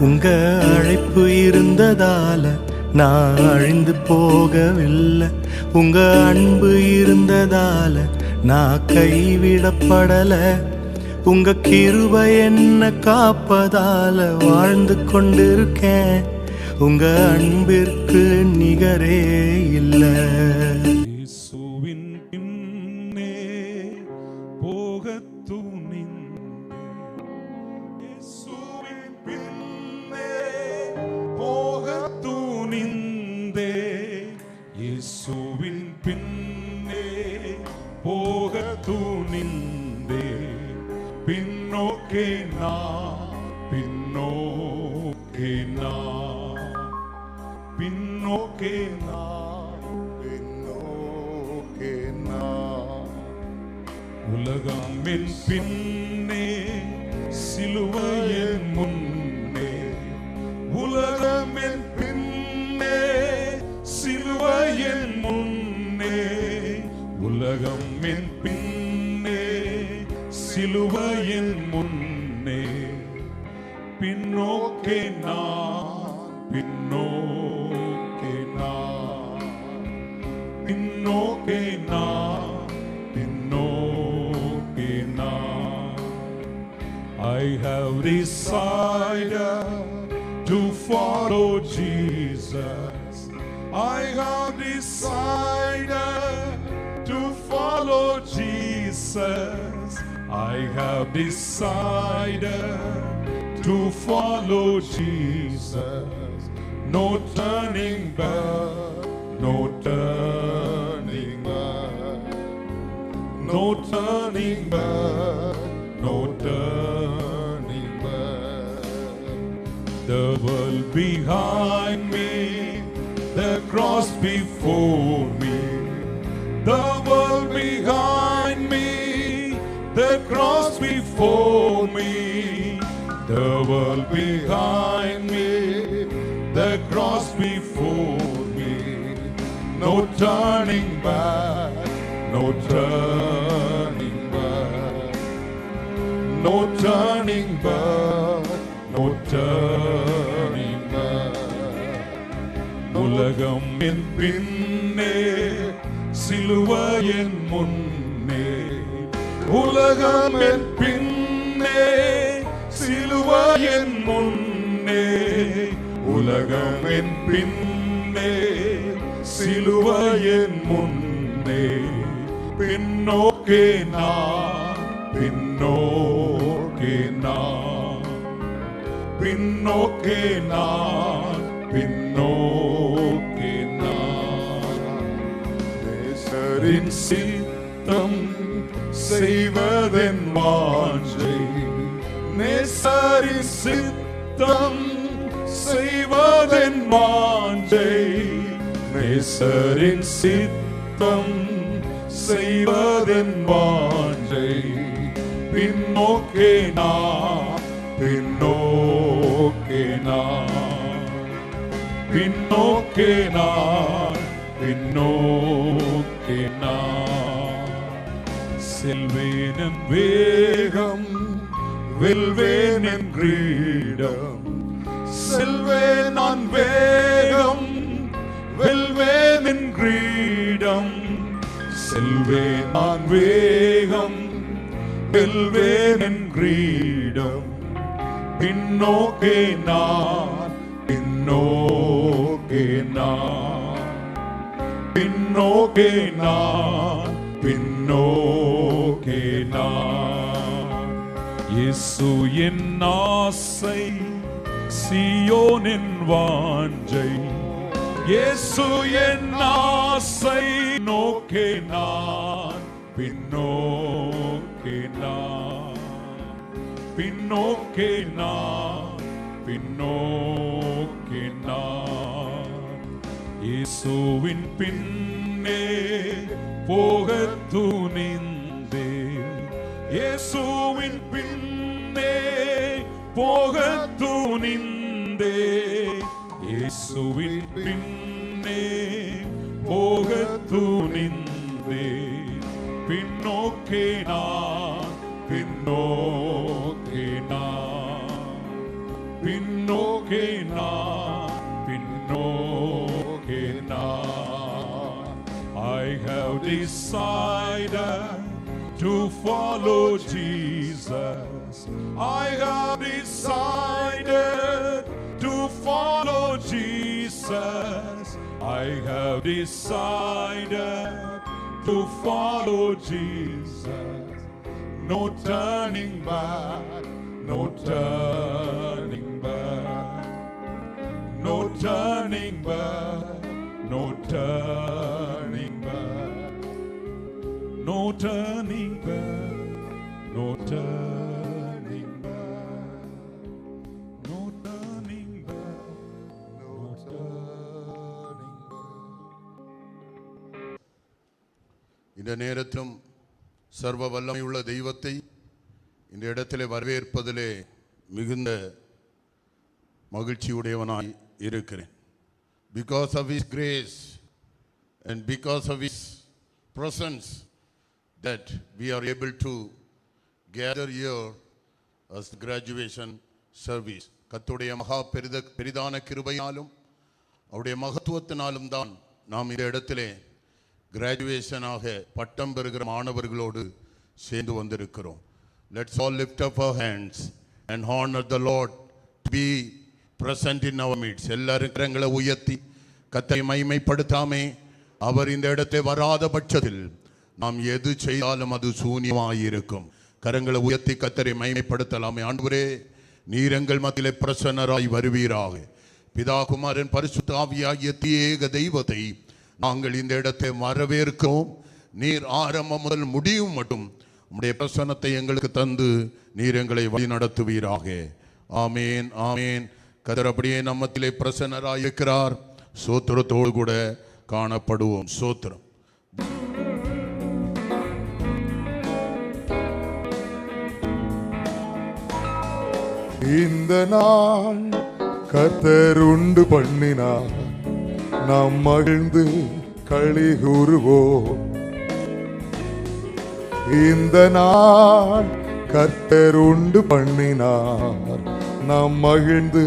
உங்க அழைப்பு இருந்ததால நான் அழிந்து போகவில்லை. உங்க அன்பு இருந்ததால நான் கைவிடப்படல. உங்க கிருபை என்ன காப்பதால வாழ்ந்து கொண்டிருக்கேன். உங்க அன்பிற்கு நிகரே இல்லை. இயேசுவின் பின்னே போகத் துணிந்தேன். இயேசுவின் பின்னே போகத் துணிந்தேன். இயேசுவின் பின்னே போகத் துணிந்தேன். பின்னோக்கே நான், பின்னோக்கே நான், பின்னோக்கே நான், பின்னோக்கே நான். உலகம் என் பின்னே, சிலுவையின் முன்னே. உலகம் என் பின்னே, சிலுவையின் முன்னே. உலகம் என் பின்னே, சிலுவையின் முன்னே. பின்னோக்கே நான், பின்னோக்கே நான், பின்னோக்கே நான், பின்னோக்கே நான். I have decided to follow Jesus. I have decided to follow Jesus. I have decided to follow Jesus. No turning back, no turning back, no turning back, no turning back. The world behind me, the cross before me. The world behind me, the cross before me. The world behind me, the cross before me. No turning back, no turning back, no turning back, no turning back. உலகம் என் பின்னே, சிலுவையின் முன்னே. உலகம் என் பின்னே, சிலுவையின் முன்னே. உலகம் என் பின்னே, சிலுவையின் முன்னே. பின்னோக்கே நான், பின்னோக்கே நான், பின்னோக்கே நான், பின்னோக்கே நான். நேசரின் சித்தம் செய்வதென் வாஞ்சை. நேசரின் சித்தம் செய்வதென் வாஞ்சை. நேசரின் சித்தம் செய்வதென் வாஞ்சை. பின்னோக்கே நான், பின்னோக்கே நான், பின்னோக்கே நான், பின்னோக்கே நான். செல்வேன் என் வேகம், வெல்வேன் என் கிரீடம். செல்வேன் நான் வேகம், வெல்வேன் என் கிரீடம். செல்வேன் நான் வேகம், வெல்வேன் என் கிரீடம். பின்னோக்கே நான், பின்னோக்கே நான், பின்னோக்கே நான், பின்னோக்கே நான். இயேசு என் ஆசை, சீயோனின் வாஞ்சை. இயேசு என் ஆசை, நோக்கே நான், பின்னோக்கே நான், பின்னோக்கே நான், பின்னோக்கே நான். இயேசுவின் பின்னே போகத் துணிந்தேன். இயேசுவின் பின்னே போகத் துணிந்தேன். இயேசுவின் பின்னே போகத் துணிந்தேன். பின்னோக்கே நான், பின்னோக்கே நான், பின்னோக்கே நான், பின்னோக்கே நான். I have decided to follow Jesus. I have decided to follow Jesus. I have decided to follow Jesus. No turning back, no turning back, no turning back, no turning back, no turning back, no turning back, no turning back, no turning back. இந்த நேரத்திலும் சர்வ வல்லமையுள்ள தெய்வத்தை இந்த இடத்திலே வரவேற்பதிலே மிகுந்த மகிழ்ச்சியுடையவனாய் இருக்கிறேன். Because of His grace and because of His presence that we are able to gather here as the graduation service. கர்த்தருடைய மகா பெரிதான கிருபையாலும் அவருடைய மகத்துவத்தினாலும் தான் நாம் இந்த இடத்திலே கிராஜுவேஷனாக பட்டம் பெறுகிற மாணவர்களோடு சேர்ந்து வந்திருக்கிறோம். Let's all lift up our hands and honor the Lord to be present in our midst. எல்லாரும் கரங்களை உயர்த்தி கர்த்தரை மகிமைப்படுத்தாமே. அவர் இந்த இடத்தை வராத பட்சத்தில் நாம் எது செய்தாலும் அது சூன்யமாயிருக்கும். கரங்களை உயர்த்தி கர்த்தரை மகிமைப்படுத்தலாமே. ஆண்டவரே, நீர் எங்கள் மத்தியிலே பிரசன்னராய் வருவீராக. பிதா குமாரன் பரிசுத்த ஆவியாகிய ஏக தெய்வத்தை நாங்கள் இந்த இடத்தை வரவேற்கிறோம். நீர் ஆரம்பம் முதல் முடியும் மட்டும் உம்முடைய பிரசன்னத்தை எங்களுக்கு தந்து நீர் எங்களை வழி நடத்துவீராக. ஆமேன், ஆமேன். கர்த்தர் அப்படியே நம்மத்திலே பிரசன்னராய் இருக்கிறார். சோத்திரத்தோடு கூட காணப்படுவோம். சோத்திரம். இந்த நாள் கர்த்தர் உண்டு பண்ணினார், நாம் மகிழ்ந்து களி கூறுவோம். இந்த நாள் கர்த்தர் உண்டு பண்ணினார், நாம் மகிழ்ந்து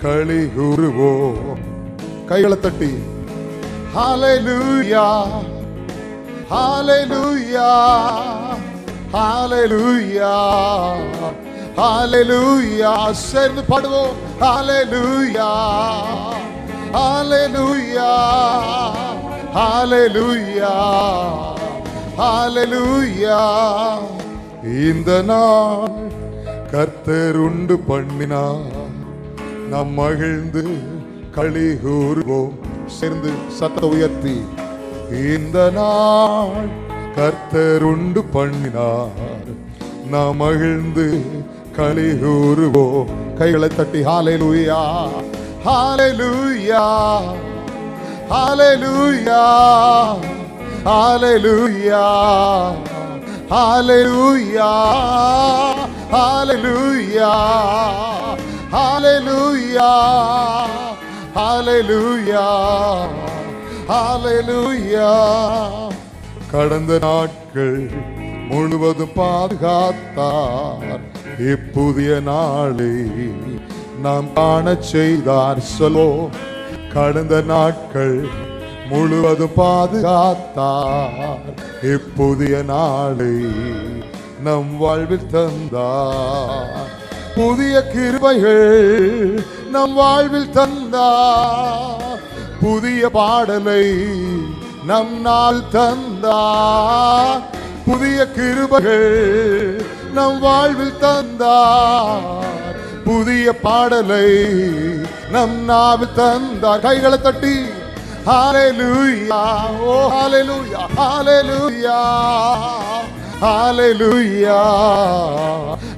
களி கூறுவோம். கைகளை தட்டி ஹல்லேலூயா, ஹல்லேலூயா, ஹல்லேலூயா, ஹல்லேலூயா. சேர்ந்து பாடுவோம். ஹல்லேலூயா, ஹல்லேலூயா, ஹல்லேலூயா, ஹல்லேலூயா. இந்த நாள் கர்த்தர் உண்டு பண்ணினார், நாம் மகிழ்ந்து களி கூறுவோம். சேர்ந்து சத்தத்தை உயர்த்தி இந்த நாள் கர்த்தர் உண்டு பண்ணினார், நாம் மகிழ்ந்து களி கூறுவோம். கைகளை தட்டி ஹல்லேலூயா, ஹல்லேலூயா, ஹல்லேலூயா, ஹல்லேலூயா, ஹல்லேலூயா, ஹல்லேலூயா, ஹல்லேலூயா, ஹல்லேலூயா, ஹல்லேலூயா. கடந்த நாட்கள் முழுவதும் பாதுகாத்தார், இப்புதிய நாளை நாம் காண செய்தார். சொல்வோம். கடந்த நாட்கள் முழுவதும் பாதுகாத்தார், இப்புதிய நாளை நம் வாழ்வில் தந்தார். புதிய கிருபைகள் நம் வாழ்வில் தந்தார், புதிய பாடலை நம் நாள் தந்தார். புதிய கிருபைகள் நம் வாழ்வில் தந்தார், புதிய பாடலை நம் நாவில் தந்தார். கைகளை தட்டி ஹல்லேலூயா, ஓ ஹல்லேலூயா, ஹல்லேலூயா, ஹல்லேலூயா,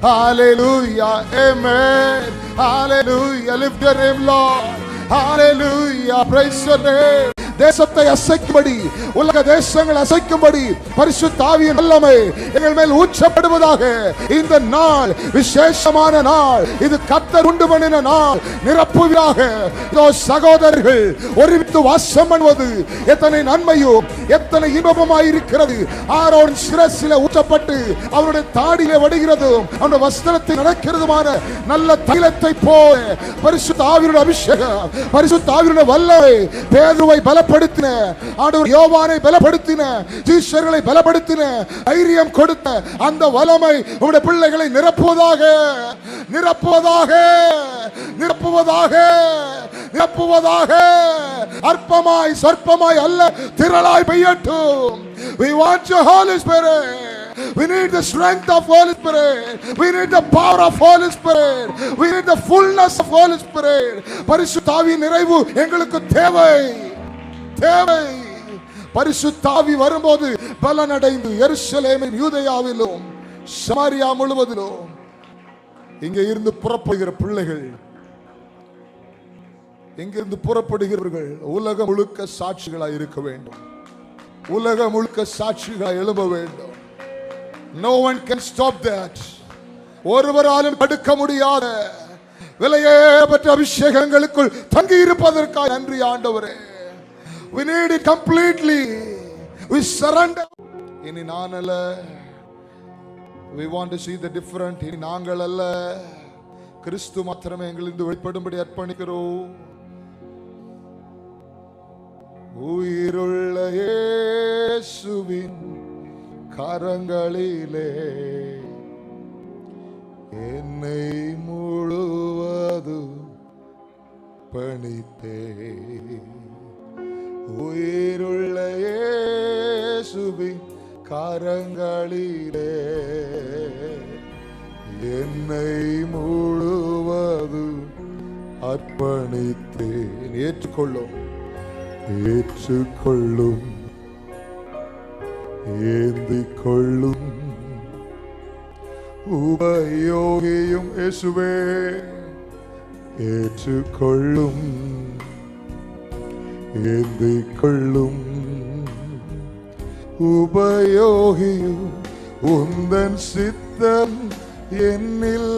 ஹல்லேலூயா, ஆமென். Hallelujah, lift your name, Lord. Hallelujah, praise your name. தேசத்தை அசைக்கும்படி, உலக தேசங்கள் அசைக்கும்படி பரிசுத்த ஆவியின் வல்லமை எங்கள் மேல் ஊற்றப்படுவதாக. இந்த நாள் விசேஷமான நாள், இது கர்த்தர் உண்டு பண்ணின நாள். நிரப்புவீராக. சகோதரர்கள் ஒருமித்து வாசம் பண்ணுவது எத்தனை நன்மையும் எத்தனை இன்பமாய் இருக்கிறது. ஆரோன் சிரசிலே ஊற்றப்பட்டு அவருடைய தாடியிலே வடிகிறது, அவருடைய வஸ்திரத்தில் நடக்கிறதுமான நல்ல தைலத்தை போல பரிசுத்த ஆவியுடைய அபிஷேகம், பரிசுத்த ஆவியுடைய வல்லமை பேதுருவை பலப்படுத்தின, ஆண்டவர் யோவானை பலப்படுத்தின, சீஷர்களை பலப்படுத்தின, தைரியம் கொடுத்த அந்த வல்லமை உம்முடைய பிள்ளைகளை நிரப்புவதாக, நிரப்புவதாக, நிரப்புவதாக, நிரப்புவதாக. அற்பமாய் சொற்பமாய் அல்ல, திரளாய் பெய்யட்டும். We want your Holy Spirit. We need the strength of Holy Spirit. We need the power of Holy Spirit. We need the fullness of Holy Spirit. பரிசுத்த ஆவியின் நிறைவு எங்களுக்கு தேவை, தேவை. பரிசுத்த ஆவி வரும்போது பலனடைந்து எருசலேமின் யூதேயாவிலும் சமாரியா முழுவதிலும் இங்கே இருந்து புறப்படுகிற பிள்ளைகள், இங்கிருந்து புறப்படுகிறவர்கள் உலகம் முழுக்க சாட்சிகளாய் இருக்க வேண்டும். உலகம் முழுக்க சாட்சிகளாய் எழும்ப வேண்டும். No one can stop that. ஒருவராலும் தடுக்க முடியாத விலையேறப்பட்ட அபிஷேகங்களுக்குள் தங்கி இருப்பதற்காக நன்றி ஆண்டவரே. We need it completely. We surrender. இனி நான் அல்ல. We want to see the different. இனி நாங்கள் அல்ல, கிறிஸ்து மாத்திரமே எங்களிருந்து வெளிப்படும்படி அர்ப்பணிக்கிறோம். உயிருள்ள இயேசுவின் கரங்களிலே என்னை முழுவதும் பணித்தே. உயிருள்ள இயேசுவின் கரங்களிலே என்னை முழுவதும் அர்ப்பணித்தேன். ஏற்றுக்கொள்ளும், ஏற்றுக்கொள்ளும், ஏந்திக் கொள்ளும். உபயோகியும் இயேசுவே, ஏற்றுக்கொள்ளும், ஏந்திக் கொள்ளும். உபயோகியும் உந்தன் சித்தம் என்னில்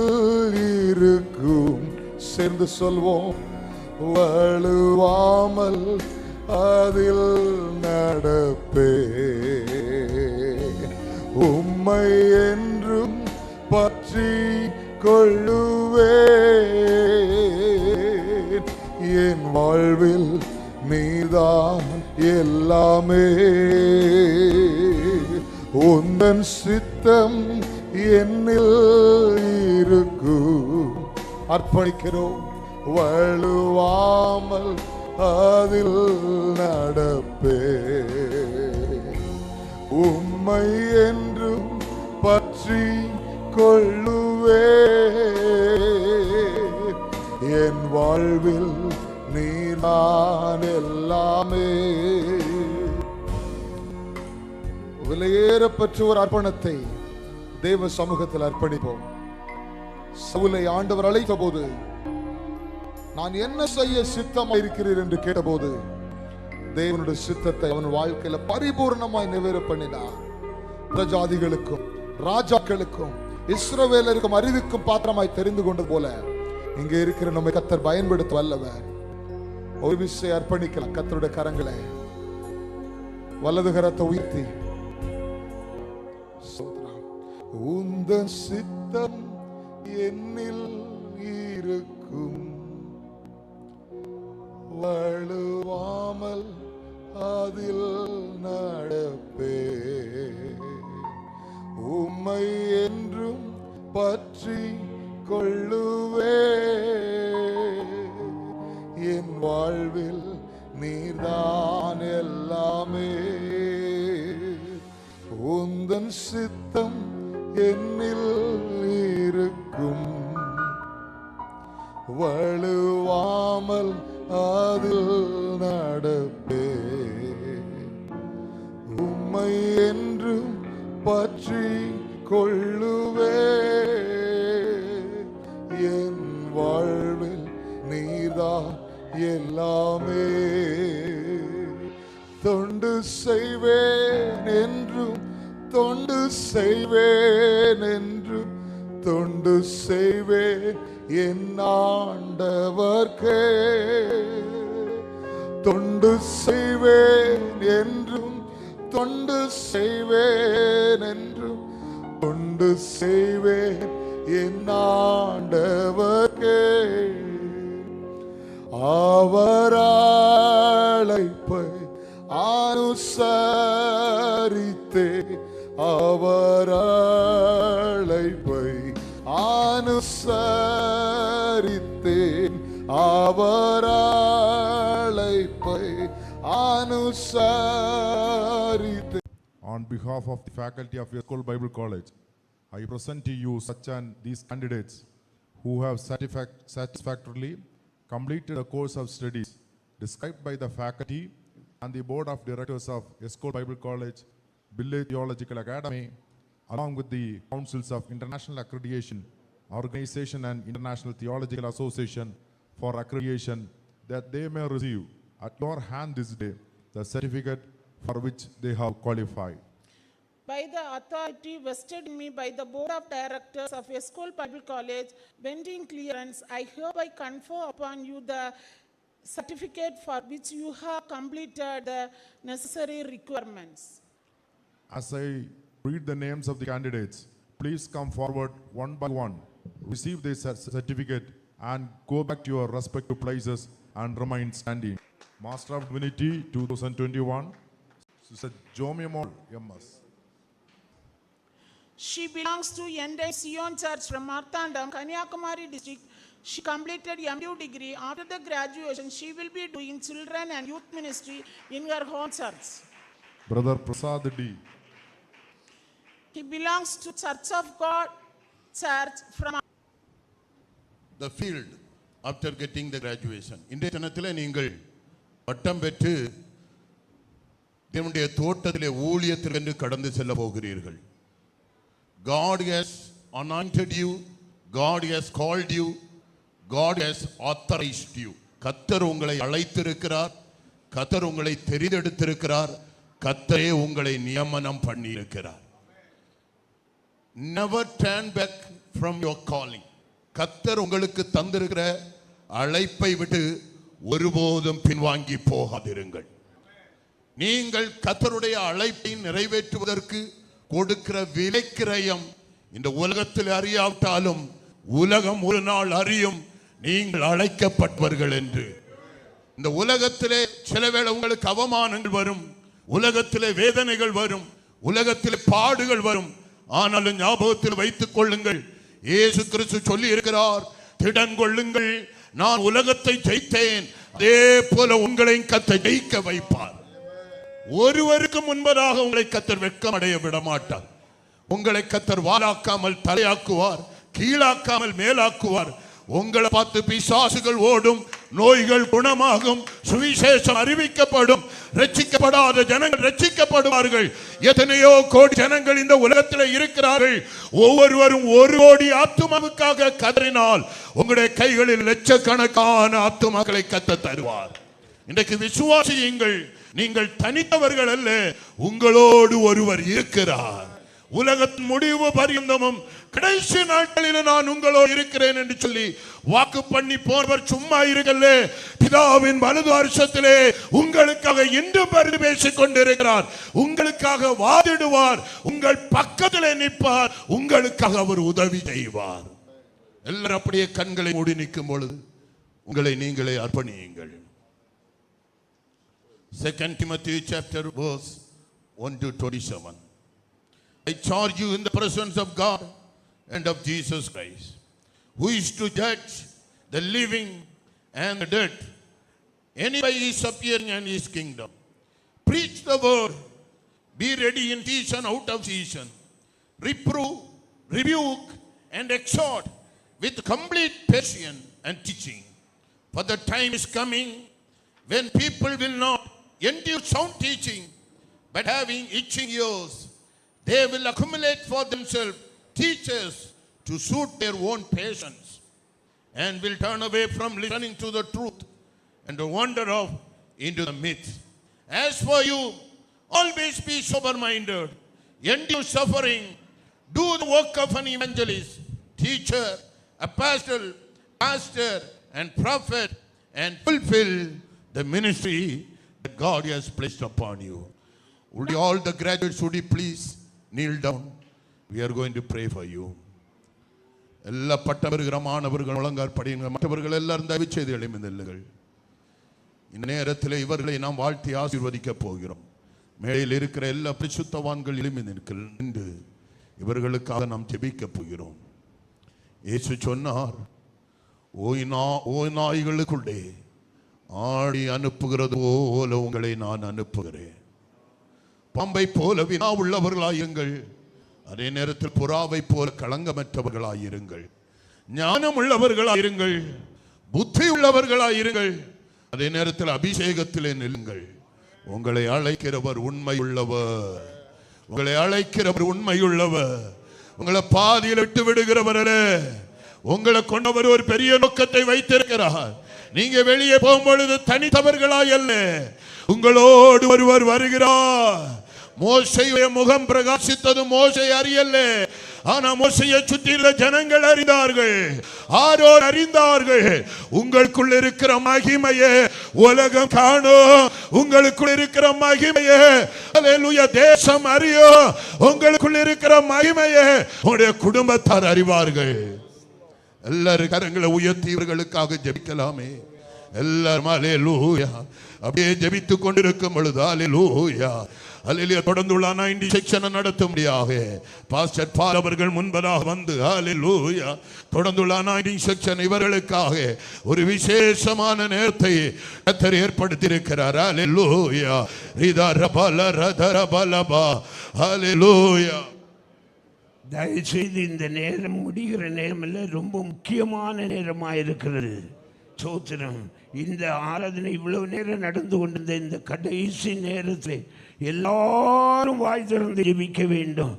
இருக்கும். சேர்ந்து சொல்வோம். வழுவாமல் அதில் நடப்பே, உம்மை என்றும் பற்றி கொள்ளுவே. என் வாழ்வில் நீதான் எல்லாமே, உந்தன் சித்தம் என்னில் இருக்கும். அர்ப்பணிக்கிறோம். வழுவாமல் அதில் நடப்பே, உம்மை என்றும் பற்றி கொள்ளுவே. என் வாழ்வில் நீதான் எல்லாமே. விலையேறப்பெற்ற ஒரு அர்ப்பணத்தை தேவ சமூகத்தில் அர்ப்பணிப்போம். சவுலை ஆண்டவர் அழைத்த போது, நான் என்ன செய்ய சித்தமாக இருக்கிறீர் என்று கேட்டபோது தேவனுடைய சித்தத்தை அவன் வாழ்க்கையில பரிபூர்ணமாய் நிறைவேற பண்ணினார். பிரஜாதிகளுக்கும் ராஜாக்களுக்கும் இஸ்ரவேலருக்கும் அறிவிக்கும் பாத்திரமாய் தெரிந்து கொண்டது போல இங்கே இருக்கிற நம்மை கர்த்தர் பயன்படுத்த வல்லவர். ஒரு விஷயம் அர்ப்பணிக்கலாம். கர்த்தருடைய கரங்களை, வலது கரத்தை உயர்த்தி, உந்தன் சித்தம் என்னில் இருக்கும், வழுவாமல் அதில் நடப்பே, உம்மை என்றும் பற்றி கொள்ளுவே. என் வாழ்வில் நீர்தான் எல்லாமே, உந்தன் சித்தம் என்னில் இருக்கும், வழுவாமல் அதில் நடப்பே, உம்மை என்றும் பற்றி கொள்ளுவே. என் வாழ்வில் நீர்தான் எல்லாமே. தொண்டு செய்வேன் என்றும், தொண்டு செய்வேன் என்றும், தொண்டு செய்வேன் என் ஆண்டவர்க்கே. தொண்டு செய்வேன் என்றும், தொண்டு செய்வேன் என்றும், தொண்டு செய்வேன் என் ஆண்டவர்க்கே. அவர் அழைப்பை அனுசரித்தே, அவர் அழைப்பை அனுசரித்தேன், அவர் அழைப்பை அனுசரித்தேன். On behalf of the faculty of Eskol Bible College, I present to you these candidates who have satisfactorily completed the course of studies described by the faculty and the board of directors of Eskol Bible College, Billey Theological Academy, along with the councils of International Accreditation Organization and International Theological Association for accreditation, that they may receive at your hand this day the certificate for which they have qualified. By the authority vested in me by the Board of Directors of Eskol Bible College, pending clearance, I hereby confer upon you the certificate for which you have completed the necessary requirements. As I read the names of the candidates, please come forward one by one, receive this certificate and go back to your respective places and remain standing. Master of Divinity 2021, Sister Jomimol MS. She belongs to Endai Sion Church from Marthandam, Kanyakumari district. She completed MU degree. After the graduation, she will be doing children and youth ministry in her home church. Brother Prasad D. He belongs to Church of God Church from The field after getting the graduation. இன்றைய தினத்திலே நீங்கள் பட்டம் பெற்று தேவனுடைய தோட்டத்திலே ஊழியத்திற்கு கடந்து செல்ல போகிறீர்கள். God has anointed you, God has called you, God has authorized you. கர்த்தர் உங்களை அழைத்திருக்கிறார், கர்த்தர் உங்களை தெரிந்தெடுத்திருக்கிறார், கர்த்தரே உங்களை நியமனம் பண்ணி இருக்கிறார். Never turn back from your calling. கர்த்தர் உங்களுக்கு தந்திருக்கிற அழைப்பை விட்டு ஒருபோதும் பின்வாங்கி போகாதிருங்கள். நீங்கள் கர்த்தருடைய அழைப்பை நிறைவேற்றுவதற்கு கொடுக்கிற விலைக்கிரயம் இந்த உலகத்தில் அறியாவிட்டாலும் உலகம் ஒரு நாள் அறியும் நீங்கள் அழைக்கப்பட்டவர்கள் என்று. இந்த உலகத்திலே சில வேளை உங்களுக்கு அவமானங்கள் வரும், உலகத்திலே வேதனைகள் வரும், உலகத்திலே பாடுகள் வரும். ஆனாலும் ஞாபகத்தில் வைத்துக் கொள்ளுங்கள், இயேசு கிறிஸ்து சொல்லி இருக்கிறார், திடன் கொள்ளுங்கள், நான் உலகத்தை ஜெயித்தேன், அதே போல உங்களையும் கர்த்தர் ஜெயிக்க வைப்பார். ஒருவருக்கு முன்பதாக உங்களை கர்த்தர் வெட்கம் அடைய விட மாட்டார். உங்களை கர்த்தர் வாலாக்காமல் தலையாக்குவார், கீழாக்காமல் மேலாக்குவார். உங்களை பார்த்து பிசாசுகள் ஓடும், நோய்கள் குணமாகும், சுவிசேஷம் அறிவிக்கப்படும், ரட்சிக்கப்படாத ஜனங்கள் ரட்சிக்கப்படுவார்கள். எத்தனையோ கோடி ஜனங்கள் இந்த உலகத்தில் இருக்கிறார்கள். ஒவ்வொருவரும் ஒரு கோடி ஆத்துமாவுக்காக கதறினால் உங்களுடைய கைகளில் லட்சக்கணக்கான ஆத்துமாக்களை கர்த்தர் தருவார். இன்றைக்கு விசுவாசியுங்கள், நீங்கள் தனித்தவர்கள் அல்ல, உங்களோடு ஒருவர் இருக்கிறார். உலகத்தின் முடிவு பரியந்தமும் கடைசி நாட்களில் நான் உங்களோடு இருக்கிறேன் என்று சொல்லி வாக்கு பண்ணி போனவர் சும்மா இருக்கல்ல, பிதாவின் வலது வருஷத்திலே உங்களுக்காக இன்றும் பரிந்து பேசிக் கொண்டிருக்கிறார். உங்களுக்காக வாதிடுவார், உங்கள் பக்கத்திலே நிற்பார், உங்களுக்காக அவர் உதவி செய்வார். எல்லாரும் அப்படியே கண்களை மூடி நிற்கும் பொழுது உங்களை நீங்களே அர்ப்பணியுங்கள். 2 Timothy chapter verse 1 to 27. I charge you in the presence of God and of Jesus Christ, who is to judge the living and the dead, anybody is appearing in his kingdom. Preach the word, be ready in season, out of season. Reprove, rebuke, and exhort with complete patience and teaching. For the time is coming when people will not endure sound teaching, but having itching ears, they will accumulate for themselves teachers to suit their own passions, and will turn away from listening to the truth and wander off into the myth. As for you, always be sober-minded, endure suffering, do the work of an evangelist, teacher, apostle, pastor, and prophet, and fulfill the ministry that God has placed upon you. Would you, all the graduates, would you please kneel down? We are going to pray for you. எல்லா பட்டவர்கள் மாணவர்கள் ஒழுங்கார் படியுங்க. மற்றவர்கள் எல்லாரும் தயவு செய்து எழுந்திருங்கள். இந்த நேரத்தில் இவர்களை நாம் வாழ்த்தி ஆசீர்வதிக்க போகிறோம். மேடையில் இருக்கிற எல்லா பரிசுத்தவான்கள் எழும்பி நின்று இவர்களுக்காக நாம் ஜெபிக்க போகிறோம். இயேசு சொன்னார், ஓய் நாய்களுக்குள்ளே ஆடி அனுப்புகிறது போல உங்களை நான் அனுப்புகிறேன். பாம்பை போல வினா உள்ளவர்களாயிருங்கள், அதே நேரத்தில் புறாவை போல களங்கமற்றவர்களாயிருங்கள். ஞானம் உள்ளவர்களாயிருங்கள், புத்தி உள்ளவர்களாயிருங்கள், அதே நேரத்தில் அபிஷேகத்திலே நில்லுங்கள். உங்களை அழைக்கிறவர் உண்மை உள்ளவர், உங்களை அழைக்கிறவர் உண்மை உள்ளவர். உங்களை பாதியில் விட்டு விடுகிறவர் அல்ல. உங்களை கொண்டவர் ஒரு பெரிய நோக்கத்தை வைத்திருக்கிறார். நீங்க வெளியே போகும்பொழுது தனித்தவர்களாய் அல்ல, உங்களோடு ஒருவர் வருகிறார். மோசேயுடைய முகம் பிரகாசித்தது மோசே அறியல்ல, ஆனா மோசேயை சுற்றியுள்ள ஜனங்கள் அறிந்தார்கள், ஆரோர் அறிந்தார்கள். உங்களுக்குள் இருக்கிற மகிமையே உலகம் காணும், உங்களுக்குள் இருக்கிற மகிமையே அல்லேலூயா தேசம் அறியும், உங்களுக்குள் இருக்கிற மகிமையே உங்களுடைய குடும்பத்தார் அறிவார்கள். எல்லாரும் கரங்களை உயர்த்தி இவர்களுக்காக ஜெபிக்கலாமே. எல்லாரும் அல்லேலூயா அப்படியே ஜெபித்துக் கொண்டிருக்கும் பொழுது அல்லேலூயா அல்லேலூயா தொடர்ந்துள்ள 90 செக்ஷனை நடத்தும்படியாக பாஸ்டர் பால் அவர்கள் முன்பதாக வந்து அல்லேலூயா தொடர்ந்துள்ள 90 செக்ஷன் இவர்களுக்காக ஒரு விசேஷமான நேரத்தை கர்த்தர் ஏற்படுத்தி இருக்கிறார். அல்லேலூயா ரிதா ரபல ரதரபலபா அல்லேலூயா. தயவுசெய்து இந்த நேரம் முடிகிற நேரமல்ல, ரொம்ப முக்கியமான நேரமாக இருக்கிறது. சோத்திரம். இந்த ஆராதனை இவ்வளவு நேரம் நடந்து கொண்டிருந்த இந்த கடைசி நேரத்தில் எல்லாரும் வாய் திறந்து ஜெபிக்க வேண்டும்.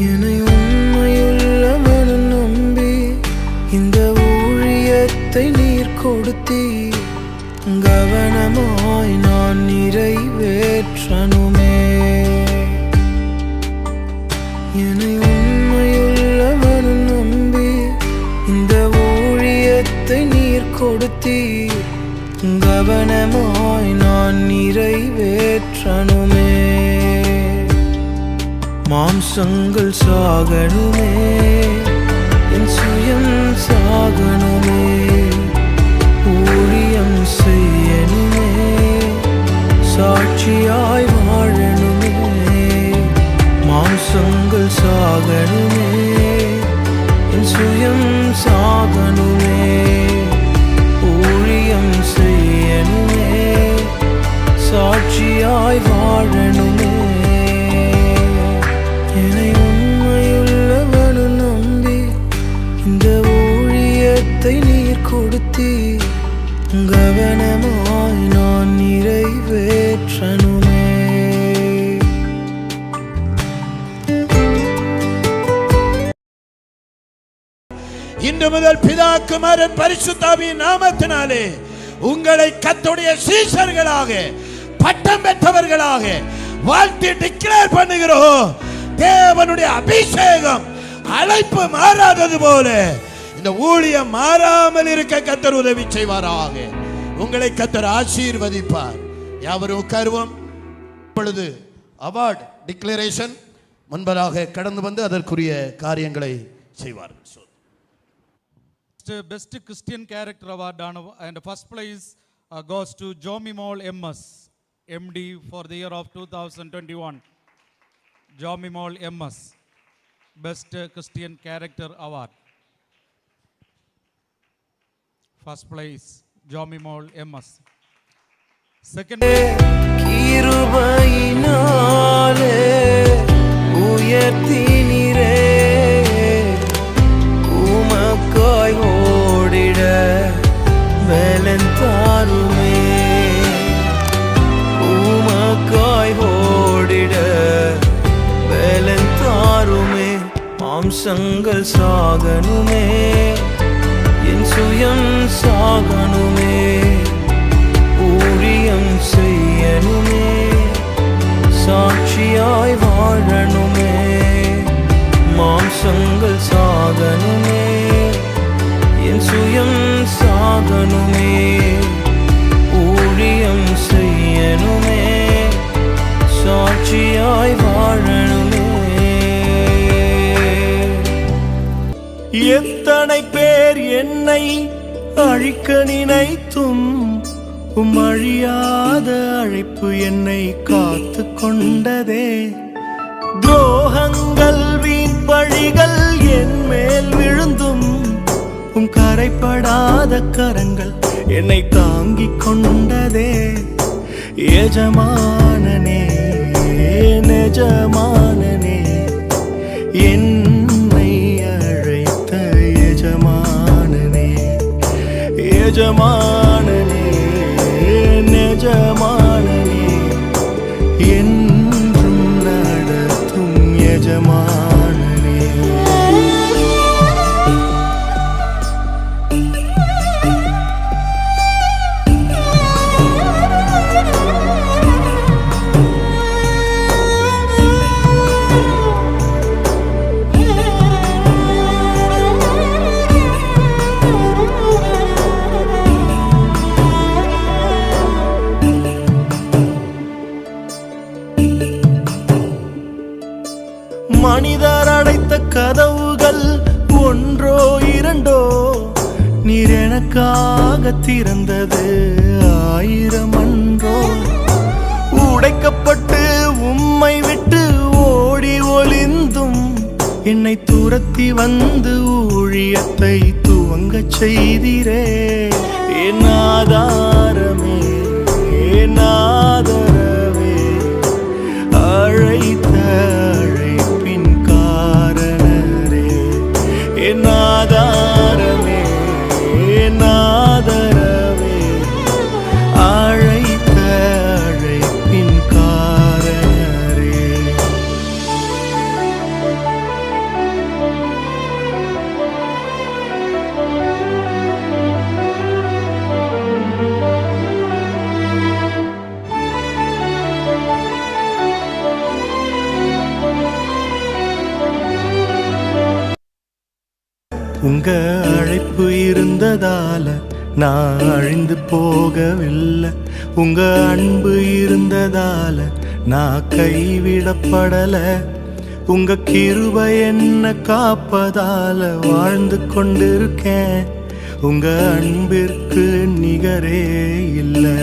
என்னை உண்மையுள்ளவன் நம்பி இந்த ஊழியத்தை நீர் கொடுத்தி கவனமாய் நான் நிறைவேற்றனுமே. என்னை உண்மையுள்ளவன் நம்பி இந்த ஊழியத்தை நீர் கொடுத்தி கவனமாய் நான் நிறைவேற்றனுமே. மாம்சங்கள் சாகணுமே, என் சுயம் சாகணுமே, ஊழியம் செய்யணுமே, சாட்சியாய் வாழணுமே. மாம்சங்கள் சாகணுமே, என் சுயம் சாகணுமே, ஊழியம் செய்யணுமே, சாட்சியாய் வாழணுமே. என்னை உண்மையுள்ளவனு நம்பி இந்த ஊழியத்தை நீர் கொடுத்தி கவனமாய் நான் நிறைவேற்றனுமே. இன்று முதல் பிதா குமாரன் பரிசுத்த ஆவியின் நாமத்தினாலே உங்களை கர்த்தருடைய சீஷர்களாக பட்டம் பெற்றவர்களாக வாழ்த்தி டிக்ளேர் பண்ணுகிறோம். தேவனுடைய அபிஷேகம் அழைப்பு மாறாதது போல இந்த ஊழியம் மாறாமல் இருக்க கர்த்தர் உதவி செய்வாராக. உங்களை கர்த்தர் ஆசீர்வதிப்பார். யாவரும் உட்காருவோம். இப்பொழுது அவார்ட் டிக்ளரேஷன் முன்பதாக கடந்து வந்து அதற்குரிய காரியங்களை செய்வார்கள். Best Christian Character Award and first place goes to Jomimol MS, MD for the year of 2021. Jomimol MS, Best Christian Character Award. First place, Jomimol MS. Second place, கிருபையினாலே உயர்த்தினீரே, உமக்காய் ஓடிட பலன் தாருமே, உமக்காய் ஓடிட பலன் தாருமே. மாம்சங்கள் சாகணுமே, என் சுயம் சாகணுமே, ஊழியம் செய் போகணுமே, ஊழியம் செய்யணுமே, சாட்சியாய் வாழணுமே. எத்தனை பேர் என்னை அழிக்க நினைத்தும் அழியாத அழைப்பு என்னை காத்து கொண்டதே. துரோகங்கள் வீண் பழிகள் என் மேல் விழுந்தும் கரைப்படாத கரங்கள் என்னை தாங்கிக் கொண்டதே. எஜமானனே, நெஜமானனே, என்னை அழைத்த எஜமானனே, எஜமானனே, நெஜமானனே, என்றும் நடத்தும் எஜமானனே. மனிதர் அடைத்த கதவுகள் ஒன்றோ இரண்டோ, நீர் எனக்காக திறந்தது 1000 அன்றோ. உடைக்கப்பட்டு உம்மை விட்டு ஓடி ஒளிந்தும் என்னை துரத்தி வந்து ஊழியத்தை துவங்கச் செய்தீரே. என் ஆதாரமே, என் ஆதரவே, அழைத்த அழைப்பின் காரணரே. என் ஆதாரமே, என் ஆதரவே, அழைத்த அழைப்பின் காரணரே. உங்க அழைப்பு இருந்ததால நான் அழிந்து போகவில்லை. உங்க அன்பு இருந்ததால நான் கைவிடப்படல. உங்க கிருபை என்ன காப்பதால வாழ்ந்து கொண்டிருக்கேன். உங்க அன்பிற்கு நிகரே இல்லை.